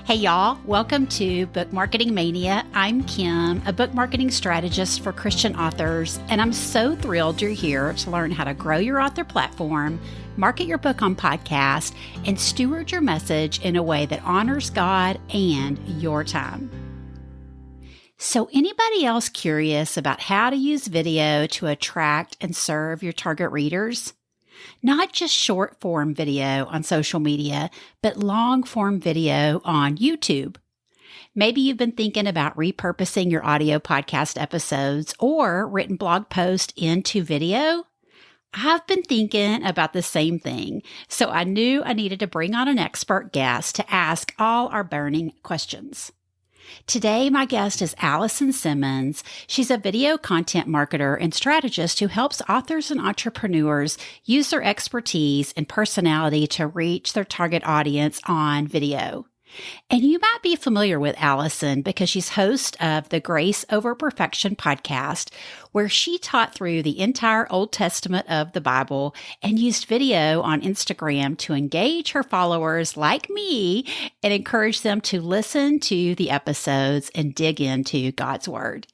Hey y'all, welcome to Book Marketing Mania. I'm Kim, a book marketing strategist for Christian authors, and I'm so thrilled you're here to learn how to grow your author platform, market your book on podcast, and steward your message in a way that honors God and your time. So anybody else curious about how to use video to attract and serve your target readers? Not just short form video on social media, but long form video on YouTube. Maybe you've been thinking about repurposing your audio podcast episodes or written blog posts into video. I've been thinking about the same thing, so I knew I needed to bring on an expert guest to ask all our burning questions. Today, my guest is Alison Simmons. She's a video content marketer and strategist who helps authors and entrepreneurs use their expertise and personality to reach their target audience on video. And you might be familiar with Alison because she's host of the Grace Over Perfection podcast, where she taught through the entire Old Testament of the Bible and used video on Instagram to engage her followers like me and encourage them to listen to the episodes and dig into God's Word.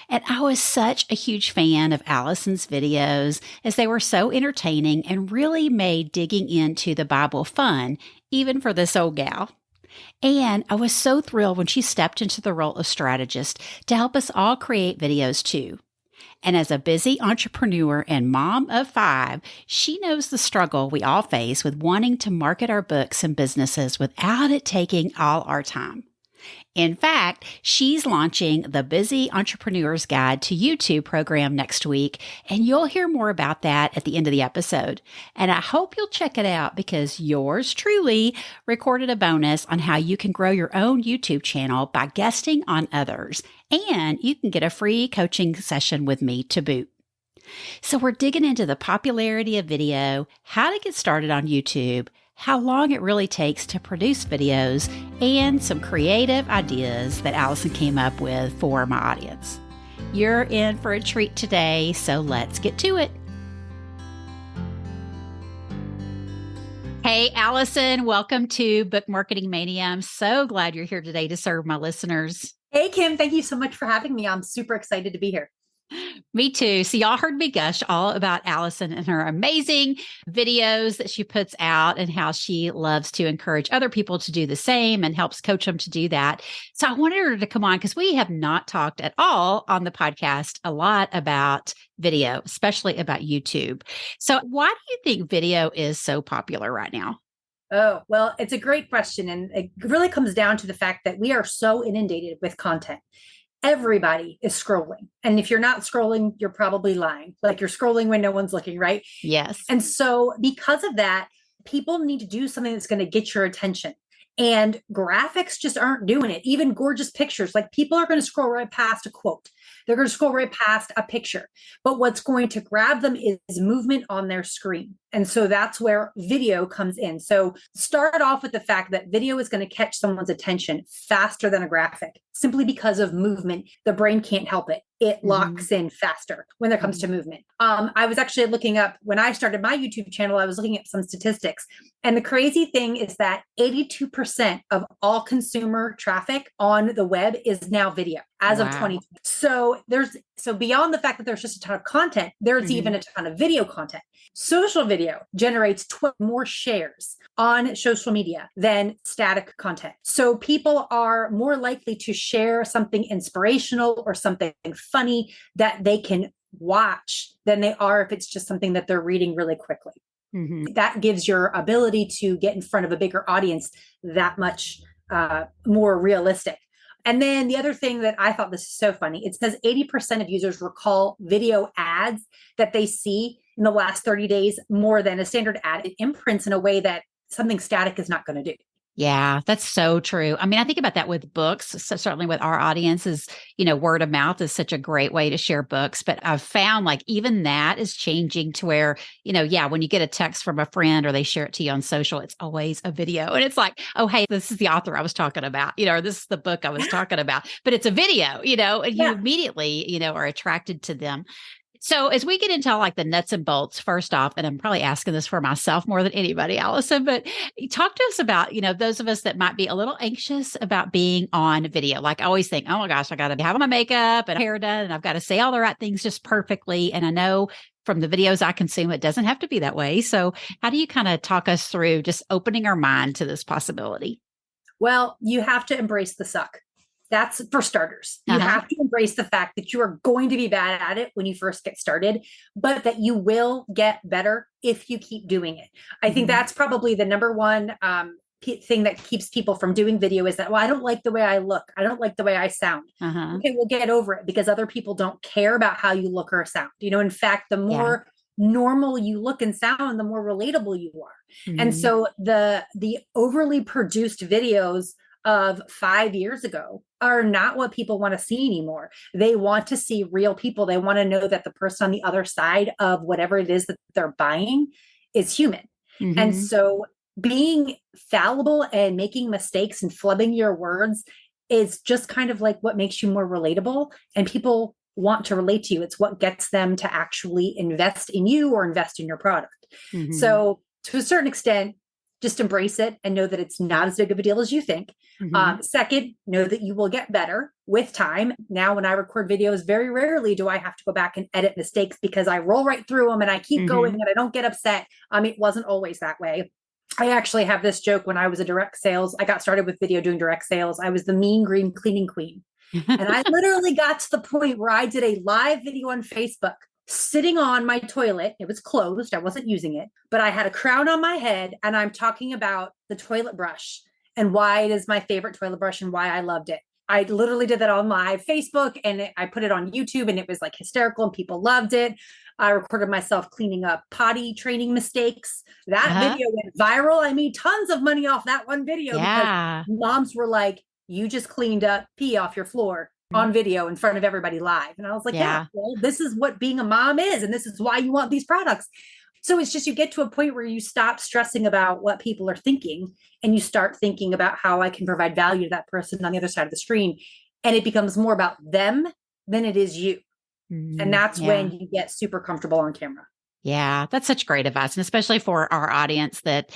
And I was such a huge fan of Alison's videos as they were so entertaining and really made digging into the Bible fun, even for this old gal. And I was so thrilled when she stepped into the role of strategist to help us all create videos too. And as a busy entrepreneur and mom of 5, she knows the struggle we all face with wanting to market our books and businesses without it taking all our time. In fact, she's launching the Busy Entrepreneur's Guide to YouTube program next week, and you'll hear more about that at the end of the episode. And I hope you'll check it out because yours truly recorded a bonus on how you can grow your own YouTube channel by guesting on others, and you can get a free coaching session with me to boot. So we're digging into the popularity of video, how to get started on YouTube, how long it really takes to produce videos, and some creative ideas that Alison came up with for my audience. You're in for a treat today, so let's get to it. Hey, Alison, welcome to Book Marketing Mania. I'm so glad you're here today to serve my listeners. Hey, Kim, thank you so much for having me. I'm super excited to be here. Me too. So y'all heard me gush all about Alison and her amazing videos that she puts out and how she loves to encourage other people to do the same and helps coach them to do that. So I wanted her to come on because we have not talked at all on the podcast a lot about video, especially about YouTube. So why do you think video is so popular right now? Oh, well, it's a great question. And it really comes down to the fact that we are so inundated with content. Everybody is scrolling. And if you're not scrolling, you're probably lying. Like you're scrolling when no one's looking, right? Yes. And so because of that, people need to do something that's going to get your attention. And graphics just aren't doing it. Even gorgeous pictures, like people are going to scroll right past a quote. They're going to scroll right past a picture. But what's going to grab them is movement on their screen. And so that's where video comes in. So start off with the fact that video is going to catch someone's attention faster than a graphic, simply because of movement. The brain can't help it. It locks in faster when it comes to movement. I was actually looking up, when I started my YouTube channel, I was looking at some statistics. And the crazy thing is that 82% of all consumer traffic on the web is now video as of 2020. So beyond the fact that there's just a ton of content, there's even a ton of video content. Social video generates more shares on social media than static content. So people are more likely to share something inspirational or something funny that they can watch than they are if it's just something that they're reading really quickly. That gives your ability to get in front of a bigger audience that much more realistic. And then the other thing that I thought this is so funny, it says 80% of users recall video ads that they see in the last 30 days more than a standard ad. It imprints in a way that something static is not going to do. Yeah, that's so true. I mean, I think about that with books. So certainly with our audiences, word of mouth is such a great way to share books. But I've found like even that is changing to where, when you get a text from a friend or they share it to you on social, it's always a video. And it's like, oh, hey, this is the author I was talking about, or this is the book I was talking about. But it's a video, and you immediately, are attracted to them. So as we get into like the nuts and bolts, first off, and I'm probably asking this for myself more than anybody, Allison, but talk to us about, those of us that might be a little anxious about being on video. Like I always think, oh my gosh, I got to have my makeup and hair done and I've got to say all the right things just perfectly. And I know from the videos I consume, it doesn't have to be that way. So how do you kind of talk us through just opening our mind to this possibility? Well, you have to embrace the suck. That's for starters. You have to embrace the fact that you are going to be bad at it when you first get started, but that you will get better if you keep doing it. I think that's probably the number one thing that keeps people from doing video is that, well, I don't like the way I look. I don't like the way I sound. Okay, we'll get over it because other people don't care about how you look or sound. In fact, the more normal you look and sound, the more relatable you are. And so the overly produced videos of 5 years ago are not what people want to see anymore. They want to see real people. They want to know that the person on the other side of whatever it is that they're buying is human. And so being fallible and making mistakes and flubbing your words is just kind of like what makes you more relatable, and people want to relate to you. It's what gets them to actually invest in you or invest in your product. So to a certain extent, just embrace it and know that it's not as big of a deal as you think. Second, know that you will get better with time. Now, when I record videos, very rarely do I have to go back and edit mistakes because I roll right through them and I keep going and I don't get upset. It wasn't always that way. I actually have this joke. When I was a direct sales, I got started with video doing direct sales. I was the mean green cleaning queen. And I literally got to the point where I did a live video on Facebook sitting on my toilet. It was closed. I wasn't using it, but I had a crown on my head and I'm talking about the toilet brush and why it is my favorite toilet brush and why I loved it. I literally did that on my Facebook and I put it on YouTube and it was like hysterical and people loved it. I recorded myself cleaning up potty training mistakes. That video went viral. I made tons of money off that one video because moms were like, you just cleaned up pee off your floor on video in front of everybody live. And I was like, well, this is what being a mom is. And this is why you want these products. So it's just, you get to a point where you stop stressing about what people are thinking and you start thinking about how I can provide value to that person on the other side of the screen. And it becomes more about them than it is you. And that's when you get super comfortable on camera. Yeah, that's such great advice. And especially for our audience that,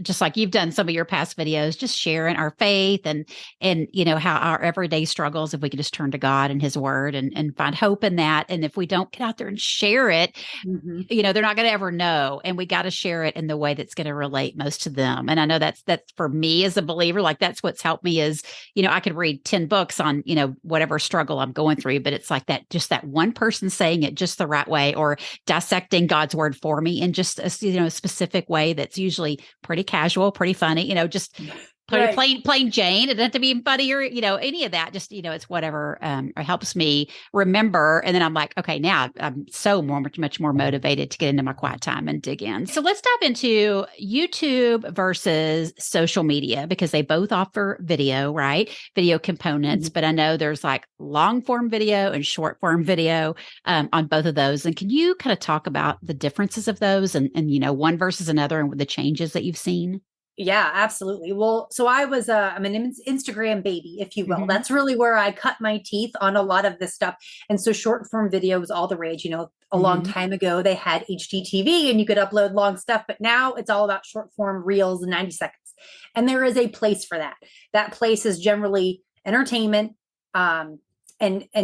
just like you've done some of your past videos, just sharing our faith and, how our everyday struggles, if we can just turn to God and his word and find hope in that. And if we don't get out there and share it, they're not going to ever know. And we got to share it in the way that's going to relate most to them. And I know that's for me as a believer, like that's what's helped me is, I could read 10 books on, whatever struggle I'm going through, but it's like that, just that one person saying it just the right way or dissecting God's word for me in just a specific way that's usually pretty casual, pretty funny, just plain Jane. It doesn't have to be funny or, any of that. Just, it's whatever helps me remember. And then I'm like, okay, now I'm so much more motivated to get into my quiet time and dig in. So let's dive into YouTube versus social media because they both offer video, right? Video components. But I know there's like long form video and short form video on both of those. And can you kind of talk about the differences of those and one versus another and the changes that you've seen? Yeah, absolutely. Well, so I'm an Instagram baby, if you will. That's really where I cut my teeth on a lot of this stuff. And so short form video was all the rage. A long time ago, they had HDTV and you could upload long stuff, but now it's all about short form reels in 90 seconds. And there is a place for that. That place is generally entertainment and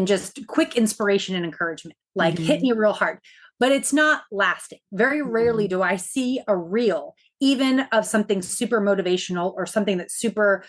just quick inspiration and encouragement, like hit me real hard. But it's not lasting. Very rarely do I see a reel, even of something super motivational or something that's super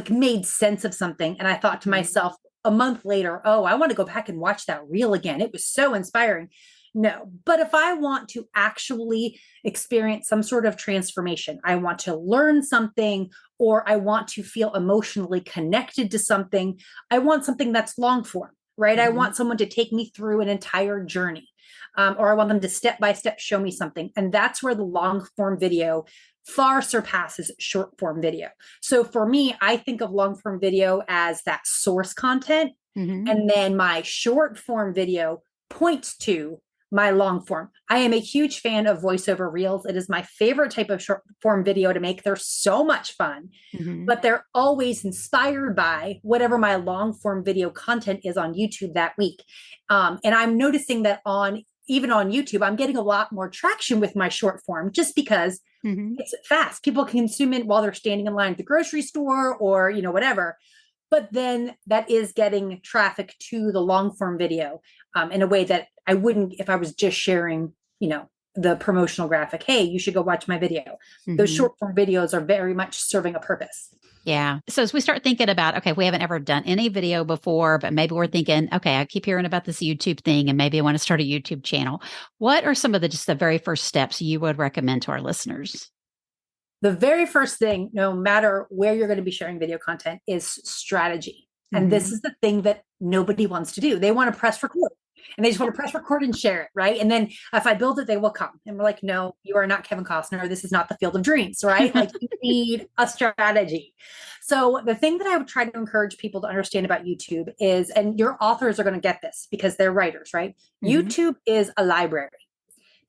made sense of something. And I thought to myself a month later, oh, I want to go back and watch that reel again. It was so inspiring. No, but if I want to actually experience some sort of transformation, I want to learn something, or I want to feel emotionally connected to something, I want something that's long form, right? I want someone to take me through an entire journey. Or I want them to step by step show me something. And that's where the long form video far surpasses short form video. So for me, I think of long form video as that source content. And then my short form video points to my long form. I am a huge fan of voiceover reels. It is my favorite type of short form video to make. They're so much fun, but they're always inspired by whatever my long form video content is on YouTube that week. And I'm noticing that even on YouTube, I'm getting a lot more traction with my short form just because it's fast. People can consume it while they're standing in line at the grocery store or, whatever. But then that is getting traffic to the long form video in a way that I wouldn't if I was just sharing, the promotional graphic. Hey, you should go watch my video. Those short form videos are very much serving a purpose. Yeah. So as we start thinking about, okay, we haven't ever done any video before, but maybe we're thinking, okay, I keep hearing about this YouTube thing and maybe I want to start a YouTube channel. What are some of the very first steps you would recommend to our listeners? The very first thing, no matter where you're going to be sharing video content, is strategy. And this is the thing that nobody wants to do. They want to press record and they just want to press record and share it, right? And then if I build it, they will come. And we're like, no, you are not Kevin Costner. This is not the Field of Dreams, right? Like you need a strategy. So the thing that I would try to encourage people to understand about YouTube is, and your authors are going to get this because they're writers, right? YouTube is a library.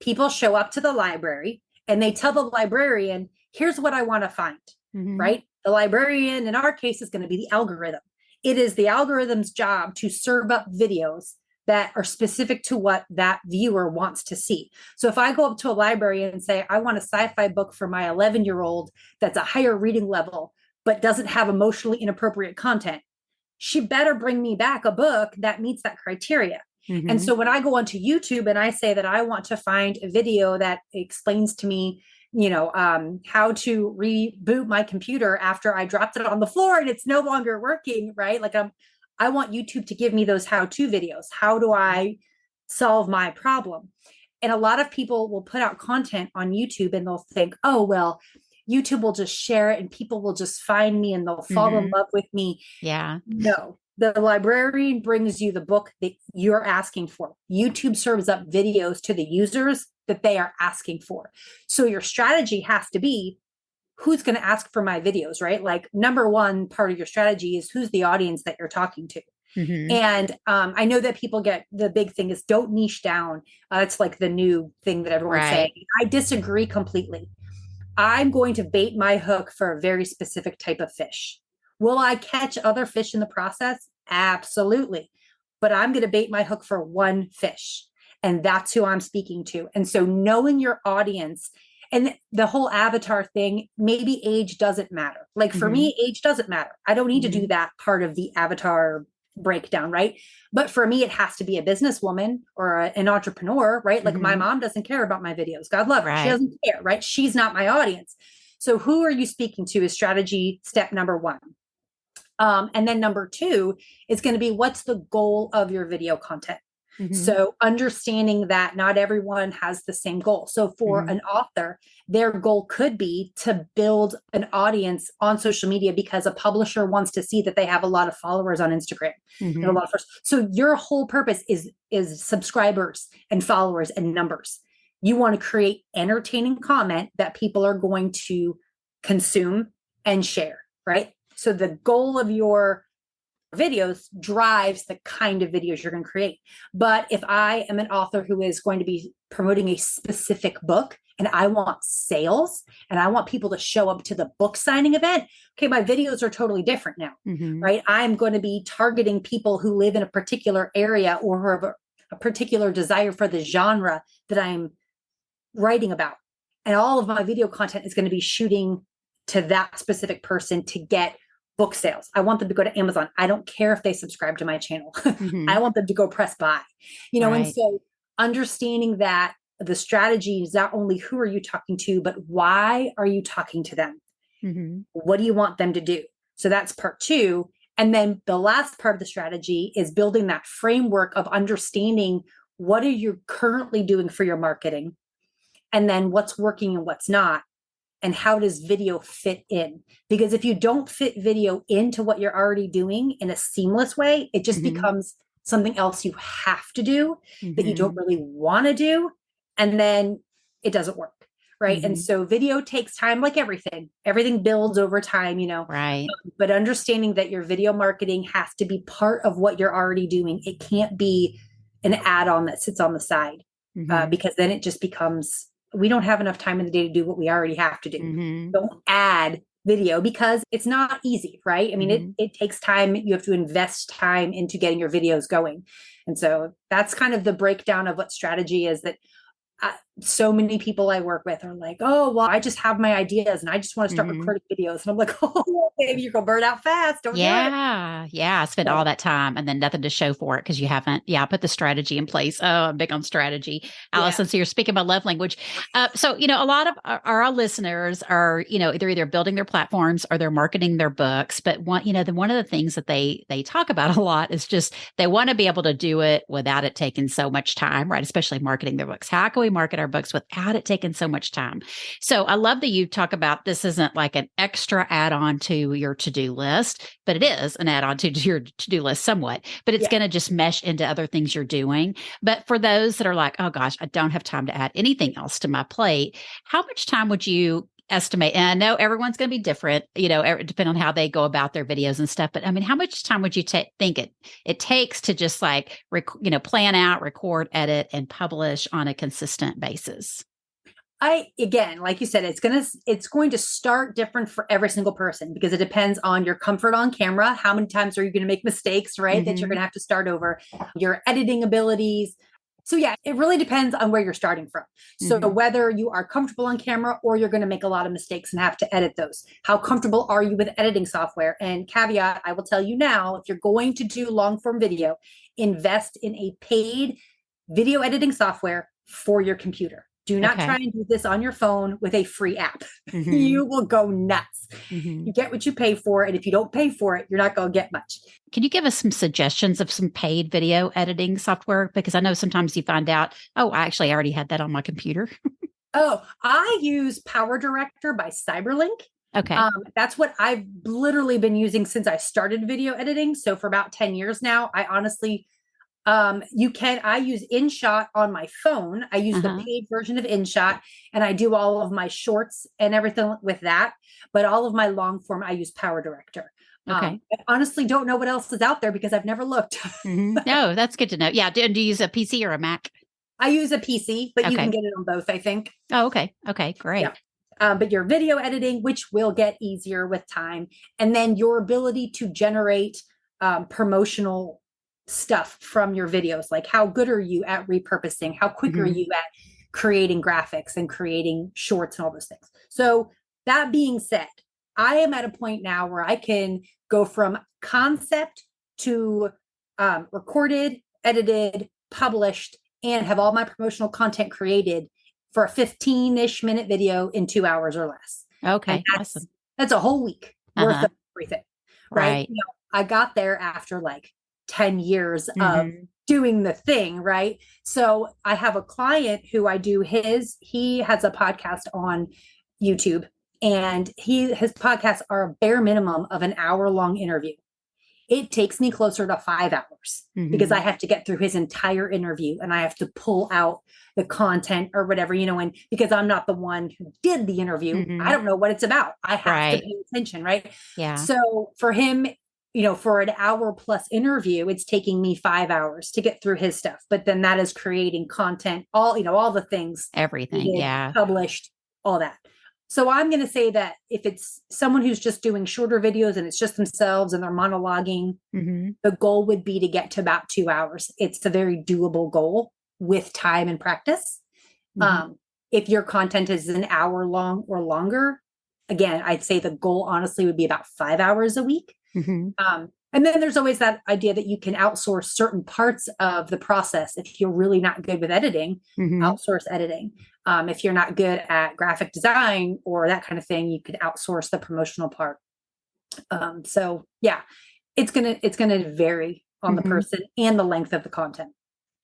People show up to the library and they tell the librarian, here's what I want to find, right? The librarian in our case is going to be the algorithm. It is the algorithm's job to serve up videos that are specific to what that viewer wants to see. So if I go up to a library and say, I want a sci-fi book for my 11-year-old that's a higher reading level, but doesn't have emotionally inappropriate content, she better bring me back a book that meets that criteria. And so when I go onto YouTube and I say that I want to find a video that explains to me, how to reboot my computer after I dropped it on the floor and it's no longer working, right? Like I want YouTube to give me those how-to videos. How do I solve my problem? And a lot of people will put out content on YouTube and they'll think, oh, well, YouTube will just share it and people will just find me and they'll fall in love with me. Yeah. No, the librarian brings you the book that you're asking for. YouTube serves up videos to the users that they are asking for. So your strategy has to be, who's going to ask for my videos, right? Like number one part of your strategy is who's the audience that you're talking to. And I know that people get the big thing is don't niche down. It's like the new thing that everyone's saying. I disagree completely. I'm going to bait my hook for a very specific type of fish. Will I catch other fish in the process? Absolutely. But I'm going to bait my hook for one fish. And that's who I'm speaking to. And so knowing your audience and the whole avatar thing, maybe age doesn't matter. Like for me, age doesn't matter. I don't need to do that part of the avatar breakdown, right? But for me, it has to be a businesswoman or an entrepreneur, right? Like my mom doesn't care about my videos. God love her. She doesn't care, right? She's not my audience. So who are you speaking to is strategy step number one. And then number two is going to be, what's the goal of your video content? So understanding that not everyone has the same goal. So for an author, their goal could be to build an audience on social media because a publisher wants to see that they have a lot of followers on Instagram. And a lot of so your whole purpose is subscribers and followers and numbers. You want to create entertaining comment that people are going to consume and share, right? So the goal of your videos drives the kind of videos you're going to create. But if I am an author who is going to be promoting a specific book and I want sales and I want people to show up to the book signing event, okay, my videos are totally different now, right? I'm going to be targeting people who live in a particular area or who have a particular desire for the genre that I'm writing about. And all of my video content is going to be shooting to that specific person to get book sales. I want them to go to Amazon. I don't care if they subscribe to my channel. I want them to go press buy, and so understanding that the strategy is not only who are you talking to, but why are you talking to them? What do you want them to do? So that's part two. And then the last part of the strategy is building that framework of understanding what are you currently doing for your marketing, and then what's working and what's not. And how does video fit in? Because if you don't fit video into what you're already doing in a seamless way, it just becomes something else you have to do that you don't really want to do. And then it doesn't work, right? And so video takes time, like everything. Everything builds over time, Right. But understanding that your video marketing has to be part of what you're already doing. It can't be an add-on that sits on the side. because then it just becomes, we don't have enough time in the day to do what we already have to do. Don't add video because it's not easy, right? I mean, it takes time. You have to invest time into getting your videos going. And so that's kind of the breakdown of what strategy is, that so many people I work with are like, oh, well, I just have my ideas and I just want to start recording videos. And I'm like, oh, baby, you're going to burn out fast. Don't do it. Yeah. I spent all that time and then nothing to show for it because you haven't, put the strategy in place. Oh, I'm big on strategy. Allison, so you're speaking my love language. So, a lot of our listeners are, either building their platforms or they're marketing their books. But one of the things that they talk about a lot is just they want to be able to do it without it taking so much time, right? Especially marketing their books. How can we market our books without it taking so much time? So I love that you talk about this isn't like an extra add-on to your to-do list, but it is an add-on to your to-do list somewhat, but it's going to just mesh into other things you're doing. But for those that are like, oh gosh, I don't have time to add anything else to my plate, how much time would you estimate? And I know everyone's going to be different, depending on how they go about their videos and stuff. But I mean, how much time would you think it takes to just like, plan out, record, edit, and publish on a consistent basis? Again, like you said, it's going to start different for every single person because it depends on your comfort on camera. How many times are you going to make mistakes, right? That you're going to have to start over, your editing abilities. So yeah, it really depends on where you're starting from. So whether you are comfortable on camera or you're going to make a lot of mistakes and have to edit those. How comfortable are you with editing software? And caveat, I will tell you now, if you're going to do long form video, invest in a paid video editing software for your computer. Do not try and do this on your phone with a free app. You will go nuts. You get what you pay for. And if you don't pay for it, you're not going to get much. Can you give us some suggestions of some paid video editing software? Because I know sometimes you find out, oh, I already had that on my computer. I use Power Director by Cyberlink. Okay. That's what I've literally been using since I started video editing. So for about 10 years now, I honestly... I use InShot on my phone. I use the paid version of InShot and I do all of my shorts and everything with that. But all of my long form, I use Power Director. I honestly don't know what else is out there because I've never looked. No, that's good to know. Yeah. Do you use a PC or a Mac? I use a PC, but you can get it on both, I think. Oh, okay. Okay, great. Yeah. But your video editing, which will get easier with time, and then your ability to generate promotional stuff from your videos, like how good are you at repurposing, how quick are you at creating graphics and creating shorts and all those things. So that being said, I am at a point now where I can go from concept to recorded, edited, published, and have all my promotional content created for a 15-ish minute video in 2 hours or less. Okay, awesome. That's a whole week worth of everything, right? I got there after like 10 years of doing the thing, right? So I have a client who he has a podcast on YouTube, and his podcasts are a bare minimum of an hour-long interview. It takes me closer to 5 hours because I have to get through his entire interview and I have to pull out the content or whatever, and because I'm not the one who did the interview, I don't know what it's about. I have to pay attention, right? Yeah. So for him, for an hour plus interview, it's taking me 5 hours to get through his stuff. But then that is creating content, all the things, everything, published, all that. So I'm going to say that if it's someone who's just doing shorter videos and it's just themselves and they're monologuing, the goal would be to get to about 2 hours. It's a very doable goal with time and practice. If your content is an hour long or longer, again, I'd say the goal honestly would be about 5 hours a week. And then there's always that idea that you can outsource certain parts of the process. If you're really not good with editing, outsource editing. If you're not good at graphic design or that kind of thing, you could outsource the promotional part. So yeah, it's gonna vary on the person and the length of the content.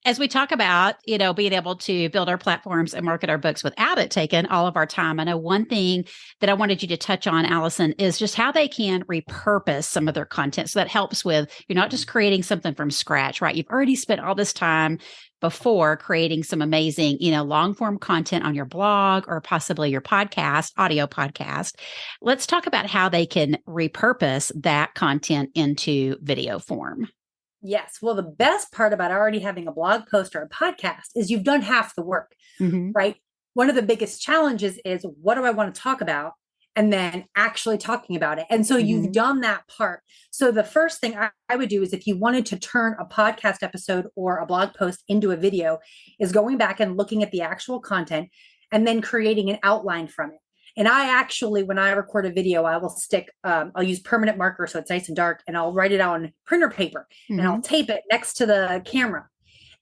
As we talk about, being able to build our platforms and market our books without it taking all of our time, I know one thing that I wanted you to touch on, Allison, is just how they can repurpose some of their content. So that helps with, you're not just creating something from scratch, right? You've already spent all this time before creating some amazing, long form content on your blog or possibly your podcast, audio podcast. Let's talk about how they can repurpose that content into video form. Yes. Well, the best part about already having a blog post or a podcast is you've done half the work, Mm-hmm. right? One of the biggest challenges is what do I want to talk about? And then actually talking about it. And so you've Mm-hmm. done that part. So the first thing I would do is if you wanted to turn a podcast episode or a blog post into a video, is going back and looking at the actual content and then creating an outline from it. And I actually, when I record a video, I will I'll use permanent marker so it's nice and dark, and I'll write it on printer paper and I'll Mm-hmm. tape it next to the camera.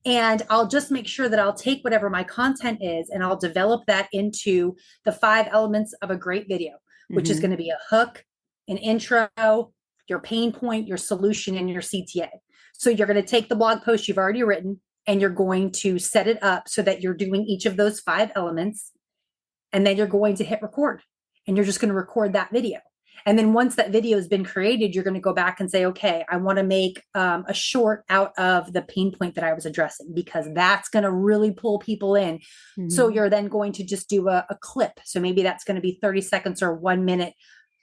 And I'll just make sure that I'll take whatever my content is and I'll develop that into the 5 elements of a great video, which is Mm-hmm. going to be a hook, an intro, your pain point, your solution, and your CTA. So you're going to take the blog post you've already written and you're going to set it up so that you're doing each of those 5 elements. And then you're going to hit record and you're just going to record that video. And then once that video has been created, you're going to go back and say, okay, I want to make a short out of the pain point that I was addressing, because that's going to really pull people in. Mm-hmm. So you're then going to just do a clip. So maybe that's going to be 30 seconds or 1 minute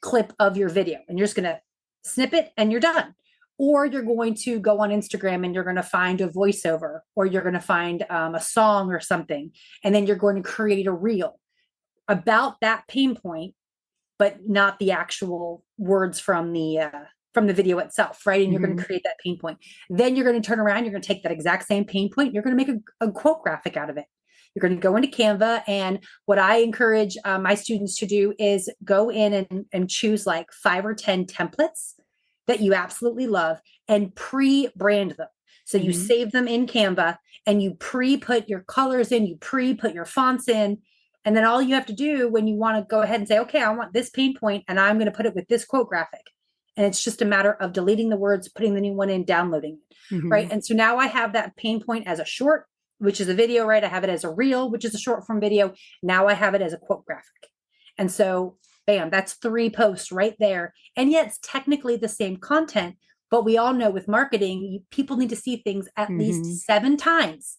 clip of your video. And you're just going to snip it and you're done. Or you're going to go on Instagram and you're going to find a voiceover, or you're going to find a song or something. And then you're going to create a reel about that pain point, but not the actual words from the video itself, right? And you're going to create that pain point. Then you're going to turn around, you're going to take that exact same pain point, you're going to make a quote graphic out of it. You're going to go into Canva. And what I encourage my students to do is go in and choose like 5 or 10 templates that you absolutely love and pre-brand them. So you save them in Canva and you pre-put your colors in, you pre-put your fonts in. And then all you have to do when you want to go ahead and say, okay, I want this pain point and I'm going to put it with this quote graphic. And it's just a matter of deleting the words, putting the new one in, downloading it, Mm-hmm. right? And so now I have that pain point as a short, which is a video, right? I have it as a reel, which is a short form video. Now I have it as a quote graphic. And so, bam, that's 3 posts right there. And yet it's technically the same content, but we all know with marketing, people need to see things at least 7 times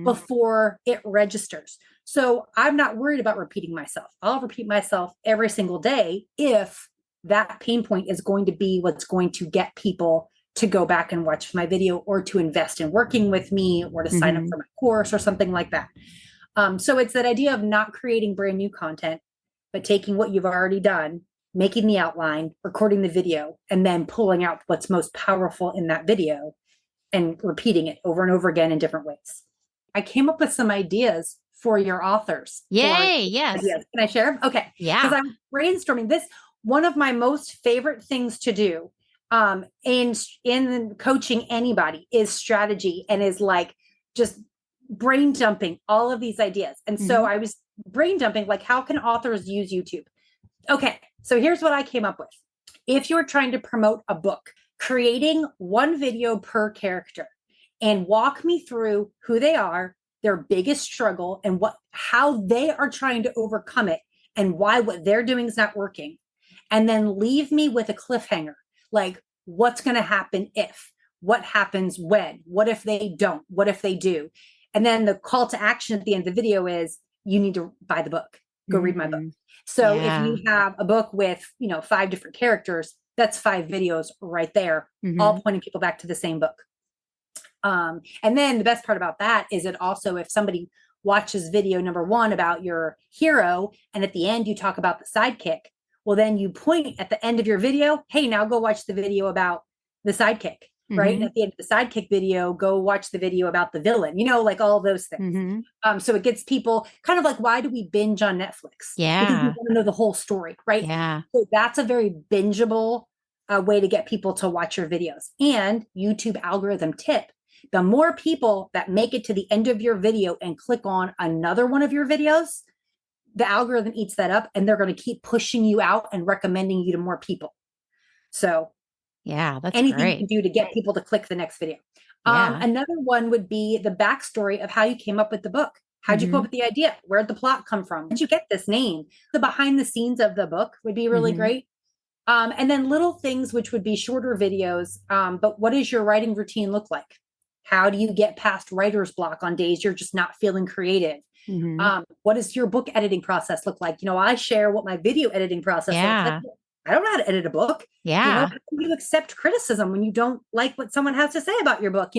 before it registers. So I'm not worried about repeating myself. I'll repeat myself every single day if that pain point is going to be what's going to get people to go back and watch my video, or to invest in working with me, or to sign up for my course or something like that. So it's that idea of not creating brand new content, but taking what you've already done, making the outline, recording the video, and then pulling out what's most powerful in that video and repeating it over and over again in different ways. I came up with some ideas for your authors. Yay, yes. Ideas. Can I share them? Okay. Yeah. Because I'm brainstorming this. One of my most favorite things to do in coaching anybody is strategy, and is like just brain dumping all of these ideas. And so I was brain dumping, like, how can authors use YouTube? Okay. So here's what I came up with. If you're trying to promote a book, creating 1 video per character, and walk me through who they are, their biggest struggle, and how they are trying to overcome it, and why what they're doing is not working. And then leave me with a cliffhanger, like what's going to happen if, what happens when, what if they don't, what if they do. And then the call to action at the end of the video is, you need to buy the book, go read my book. So if you have a book with, 5 different characters, that's 5 videos right there, all pointing people back to the same book. And then the best part about that is that also, if somebody watches video number 1 about your hero, and at the end you talk about the sidekick, well, then you point at the end of your video, hey, now go watch the video about the sidekick, right? And at the end of the sidekick video, go watch the video about the villain, like all those things. So it gets people kind of like, why do we binge on Netflix? Yeah. Because we want to know the whole story, right? Yeah. So that's a very bingeable way to get people to watch your videos. And YouTube algorithm tip, the more people that make it to the end of your video and click on another one of your videos, the algorithm eats that up, and they're going to keep pushing you out and recommending you to more people. So yeah, that's anything great. you can do to get people to click the next video. Yeah. Another one would be the backstory of how you came up with the book. How'd you come up with the idea? Where'd the plot come from? How'd you get this name? The behind the scenes of the book would be really great. And then little things, which would be shorter videos. But what does your writing routine look like? How do you get past writer's block on days you're just not feeling creative? What does your book editing process look like? I share what my video editing process looks like. I don't know how to edit a book. Yeah. How do you accept criticism when you don't like what someone has to say about your book?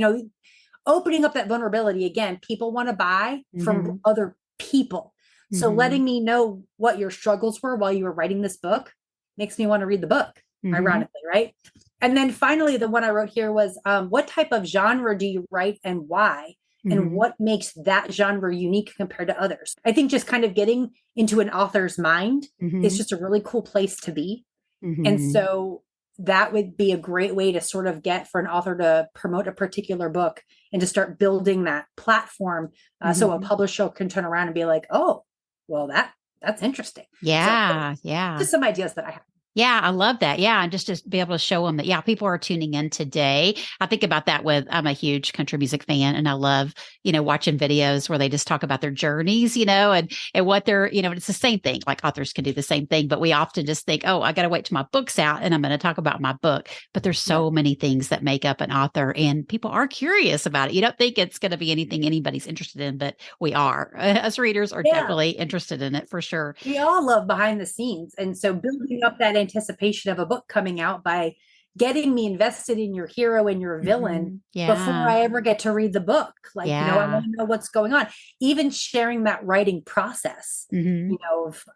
Opening up that vulnerability again, people want to buy from other people. So letting me know what your struggles were while you were writing this book makes me want to read the book, ironically, right? And then finally, the one I wrote here was, what type of genre do you write and why? And what makes that genre unique compared to others? I think just kind of getting into an author's mind is just a really cool place to be. And so that would be a great way to sort of get for an author to promote a particular book and to start building that platform. So a publisher can turn around and be like, oh, well, that's interesting. Yeah. So, just some ideas that I have. Yeah, I love that. Yeah. And just to be able to show them that, yeah, people are tuning in today. I think about that I'm a huge country music fan, and I love, watching videos where they just talk about their journeys, and what they're, it's the same thing. Like authors can do the same thing, but we often just think, oh, I got to wait till my book's out and I'm going to talk about my book. But there's so many things that make up an author, and people are curious about it. You don't think it's going to be anything anybody's interested in, but we are. Us readers are definitely interested in it for sure. We all love behind the scenes. And so building up that anticipation of a book coming out by getting me invested in your hero and your villain before I ever get to read the book. Like, I want to know what's going on. Even sharing that writing process, I'm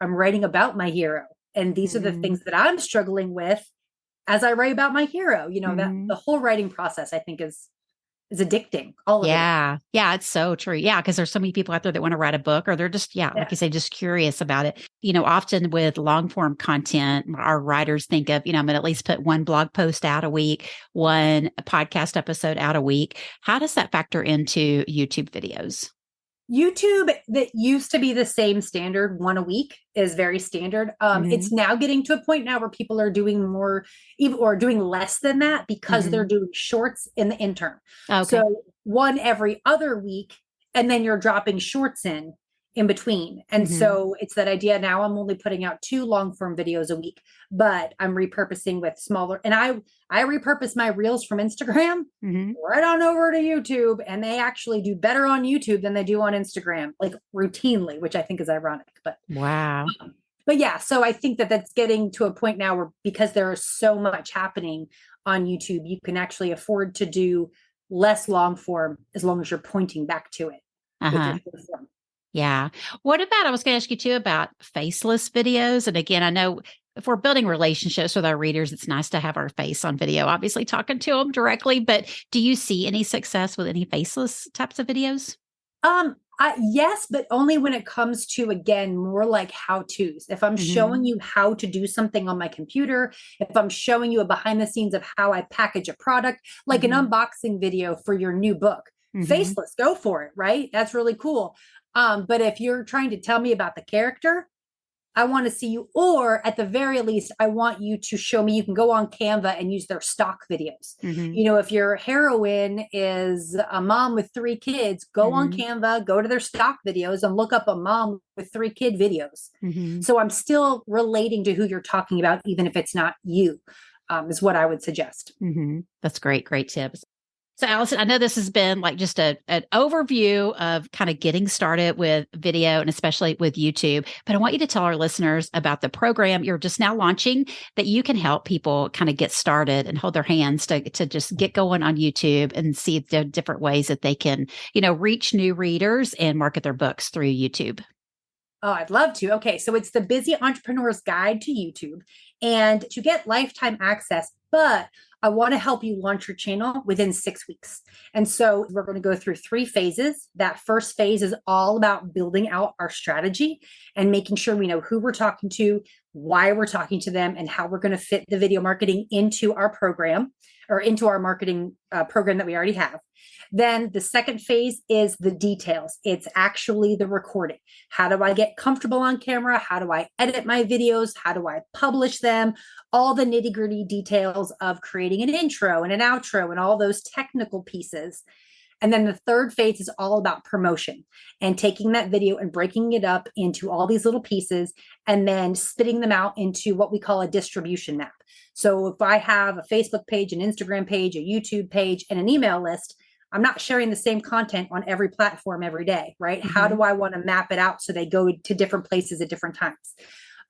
writing about my hero. And these are the things that I'm struggling with as I write about my hero. That the whole writing process, I think, is addicting. All of it. Yeah, it's so true. Yeah, because there's so many people out there that want to write a book, or they're just, like you say, just curious about it. Often with long form content, our writers think of, I'm going to at least put one blog post out a week, one podcast episode out a week. How does that factor into YouTube videos? YouTube, that used to be the same standard, one a week, is very standard. It's now getting to a point now where people are doing more, or doing less than that, because they're doing shorts in the interim. Okay. So one every other week, and then you're dropping shorts in between. And so it's that idea. Now I'm only putting out 2 long form videos a week, but I'm repurposing with smaller, and I repurpose my reels from Instagram right on over to YouTube, and they actually do better on YouTube than they do on Instagram, like routinely, which I think is ironic, but wow. But yeah, so I think that that's getting to a point now where, because there is so much happening on YouTube, you can actually afford to do less long form as long as you're pointing back to it. With your short form. Yeah. What about, I was going to ask you too about faceless videos. And again, I know if we're building relationships with our readers, it's nice to have our face on video, obviously talking to them directly, but do you see any success with any faceless types of videos? Yes, but only when it comes to, again, more like how-tos. If I'm showing you how to do something on my computer, if I'm showing you a behind the scenes of how I package a product, like an unboxing video for your new book, faceless, go for it, right? That's really cool. But if you're trying to tell me about the character, I want to see you, or at the very least, I want you to show me, you can go on Canva and use their stock videos. If your heroine is a mom with 3 kids, go on Canva, go to their stock videos and look up a mom with 3 kid videos. So I'm still relating to who you're talking about, even if it's not you, is what I would suggest. That's great. Great tips. So Alison, I know this has been like just an overview of kind of getting started with video and especially with YouTube, but I want you to tell our listeners about the program you're just now launching that you can help people kind of get started and hold their hands to just get going on YouTube and see the different ways that they can, reach new readers and market their books through YouTube. Oh, I'd love to. Okay. So it's the Busy Entrepreneur's Guide to YouTube, and to get lifetime access, but I want to help you launch your channel within 6 weeks. And so we're going to go through 3 phases. That first phase is all about building out our strategy and making sure we know who we're talking to, why we're talking to them, and how we're going to fit the video marketing into our program, or into our marketing program that we already have. Then the second phase is the details. It's actually the recording. How do I get comfortable on camera? How do I edit my videos? How do I publish them? All the nitty-gritty details of creating an intro and an outro and all those technical pieces. And then the third phase is all about promotion and taking that video and breaking it up into all these little pieces and then spitting them out into what we call a distribution map. So if I have a Facebook page, an Instagram page, a YouTube page, and an email list, I'm not sharing the same content on every platform every day, right? How do I want to map it out so they go to different places at different times?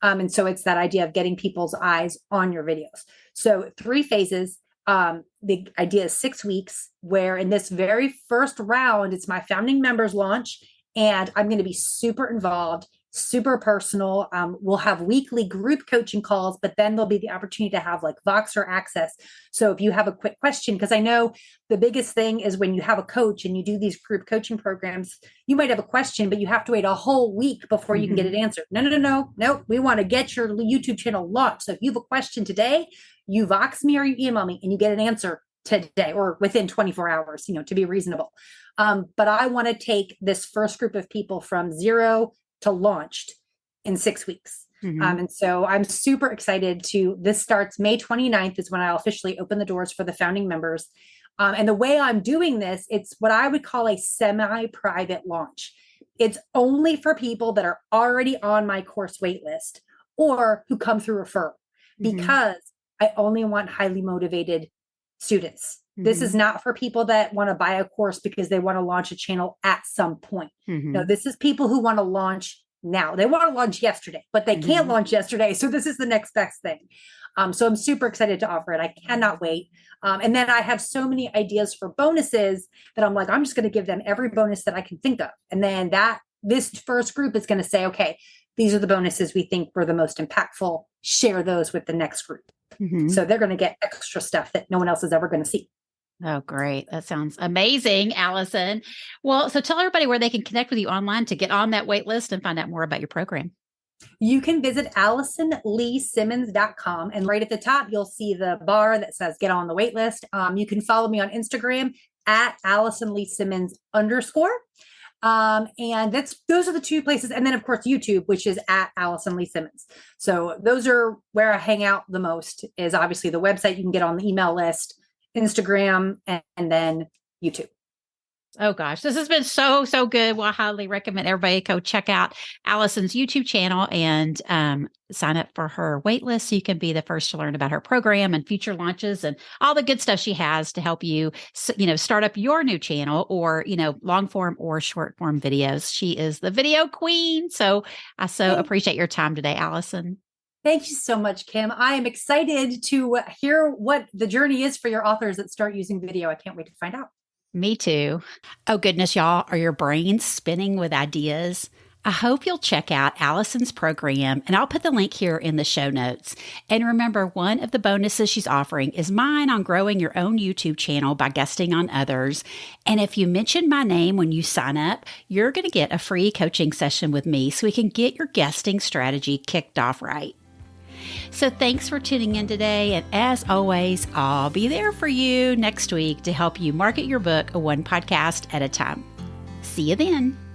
And so it's that idea of getting people's eyes on your videos. So 3 phases. The idea is 6 weeks, where in this very first round, it's my founding members launch, and I'm going to be super involved, super personal. We'll have weekly group coaching calls, but then there'll be the opportunity to have like Voxer access. So if you have a quick question, because I know the biggest thing is when you have a coach and you do these group coaching programs, you might have a question, but you have to wait a whole week before you can get it answered. No. We want to get your YouTube channel launched. So if you have a question today, you Vox me or you email me and you get an answer today or within 24 hours, to be reasonable. But I want to take this first group of people from 0 to launched in 6 weeks. And so I'm super excited this starts May 29th is when I'll officially open the doors for the founding members. And the way I'm doing this, it's what I would call a semi-private launch. It's only for people that are already on my course waitlist or who come through referral, because I only want highly motivated students. This is not for people that want to buy a course because they want to launch a channel at some point. No, this is people who want to launch now. They want to launch yesterday, but they can't launch yesterday. So this is the next best thing. So I'm super excited to offer it. I cannot wait. And then I have so many ideas for bonuses that I'm like, I'm just going to give them every bonus that I can think of. And then this first group is going to say, okay, these are the bonuses we think were the most impactful. Share those with the next group. So they're going to get extra stuff that no one else is ever going to see. Oh, great. That sounds amazing, Alison. Well, so tell everybody where they can connect with you online to get on that wait list and find out more about your program. You can visit AlisonLeeSimmons.com, and right at the top, you'll see the bar that says get on the wait list. You can follow me on Instagram at AlisonLeeSimmons_. And those are the 2 places. And then of course, YouTube, which is at Alison Lee Simmons. So those are where I hang out the most, is obviously the website. You can get on the email list, Instagram, and then YouTube. Oh gosh, this has been so good. Well, I highly recommend everybody go check out Alison's YouTube channel and sign up for her waitlist so you can be the first to learn about her program and future launches and all the good stuff she has to help you, start up your new channel or, long form or short form videos. She is the video queen. So I appreciate your time today, Alison. Thank you so much, Kim. I am excited to hear what the journey is for your authors that start using video. I can't wait to find out. Me too. Oh, goodness, y'all. Are your brains spinning with ideas? I hope you'll check out Alison's program, and I'll put the link here in the show notes. And remember, one of the bonuses she's offering is mine on growing your own YouTube channel by guesting on others. And if you mention my name when you sign up, you're going to get a free coaching session with me so we can get your guesting strategy kicked off right. So thanks for tuning in today. And as always, I'll be there for you next week to help you market your book one podcast at a time. See you then.